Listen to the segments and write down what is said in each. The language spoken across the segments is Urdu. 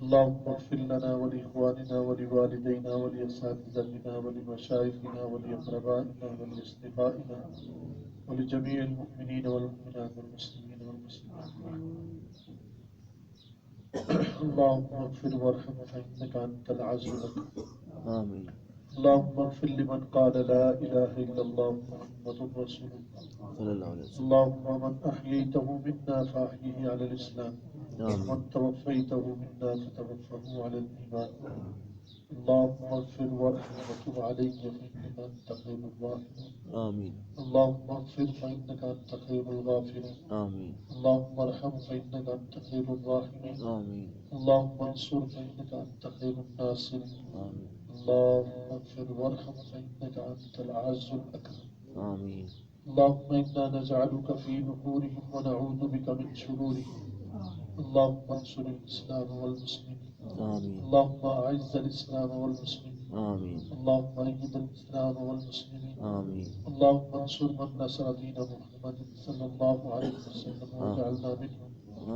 اللهم اغفر لنا ولإخواننا ولوالدينا ولأساتذتنا ولمشايخنا ولأقربائنا ولأصدقائنا ولجميع المؤمنين والمؤمنات والمسلمين والمسلمات. اللهم اغفر وارحم فإنك أنت العز الأكبر. آمين. اللهم اغفر لمن قال لا إله إلا الله محمد رسول الله صلى الله عليه وسلم. اللهم من أحييته منا فأحيه على الإسلام آمين. ومن توفيته منا فتوفه على الإيمان. اللهم اغفر وارحم وتب علي فإنك أنت خير الراحمين. آمين. اللهم اغفر فإنك أنت خير الغافرين. آمين. اللهم ارحم فإنك أنت خير الراحمين. آمين. اللهم انصر فإنك أنت خير الناصرين. آمين. اللهم اغفر وارحم فإنك أنت الأعز الأكرم. آمين. اللهم إنا نجعلك في نحورهم ونعوذ بك من شرورهم. اللهم انصر الإسلام والمسلمين. آمين. اللهم أعز الإسلام والمسلمين. آمين. اللهم أيد الإسلام والمسلمين. آمين. اللهم انصر من نصر دين محمد صلى الله عليه وسلم واجعلنا منهم.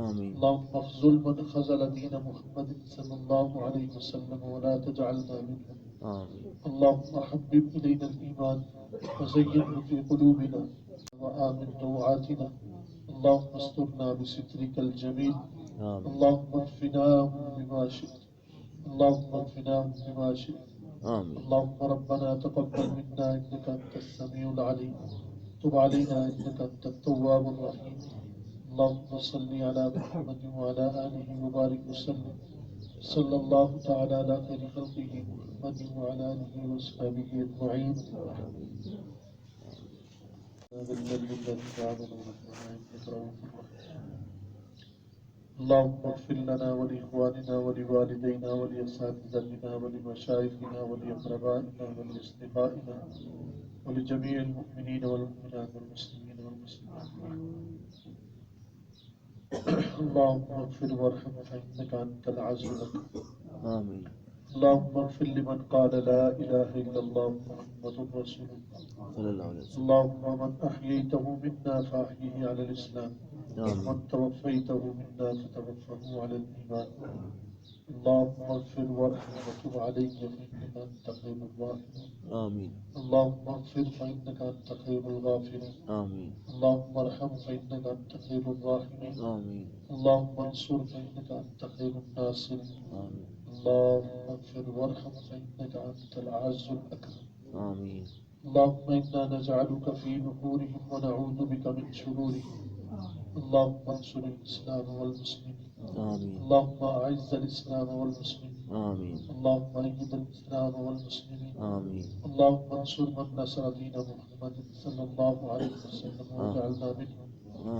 آمين. اللهم اخذل من خذل دين محمد صلى الله عليه وسلم ولا تجعلنا منهم. آمين. اللهم حبب إلينا الإيمان وزينه في قلوبنا وآمن روعاتنا. اللهم استرنا بسترك الجميل. آمين. اللهم اكفناهم بما شئت. اللهم اكفناهم بما شئت. آمين. اللهم ربنا تقبل منا إنك أنت السميع العليم. تب علينا إنك أنت التواب الرحيم. اللهم صل على محمد وعلى آله وبارك وسلم. صلى الله تعالى على خير خلقه محمد وعلى آله وصحبه أجمعين. اللهم اغفر لنا ولإخواننا ولوالدينا ولأساتذتنا ولمشايخنا ولأقربائنا ولأصدقائنا ولجميع المؤمنين والمؤمنات والمسلمين والمسلمات. اللهم اغفر وارحم فإنك أنت العز الأكبر. آمين. اللهم اغفر لمن قال لا إله إلا الله محمد رسول الله صلى الله عليه وسلم. اللهم من أحييته منا فأحيه على الإسلام آمين. ومن توفيته منا فتوفه على الإيمان. اللهم اغفر وارحم وتب علي فإنك أنت خير الراحمين. آمين. اللهم اغفر فإنك أنت خير الغافرين. آمين. اللهم ارحم فإنك أنت خير الراحمين. آمين. اللهم انصر فإنك أنت خير الناصرين. آمين. اللهم اغفر وارحم فإنك أنت الأعز الأكرم. آمين. اللهم إنا نجعلك في نحورهم ونعوذ بك من شرورهم. اللهم انصر الإسلام والمسلمين. آمين. اللهم أعز الإسلام والمسلمين. آمين. اللهم أيد الإسلام والمسلمين. آمين. اللهم انصر من نصر دين محمد صلى الله عليه وسلم واجعلنا منهم.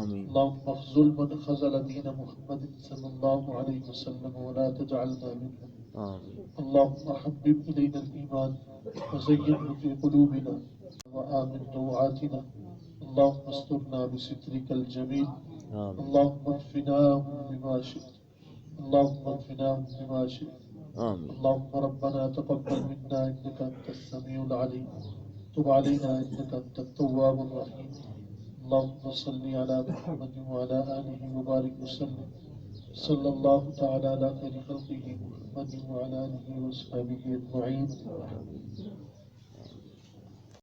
آمين. اللهم اخذل من خذل دين محمد صلى الله عليه وسلم ولا تجعلنا منهم. آمين. اللهم حبب إلينا الإيمان وزينه في قلوبنا وآمن روعاتنا. اللهم استرنا بسترك الجميل. آمين. اللهم اكفناهم بما شئت. اللهم اكفناهم بما شئت. آمين. اللهم ربنا تقبل منا إنك أنت السميع العليم. تب علينا إنك أنت التواب الرحيم. اللهم صل على محمد وعلى آله وبارك وسلم. صلى الله تعالى على خير خلقه محمد وعلى آله وصحبه أجمعين.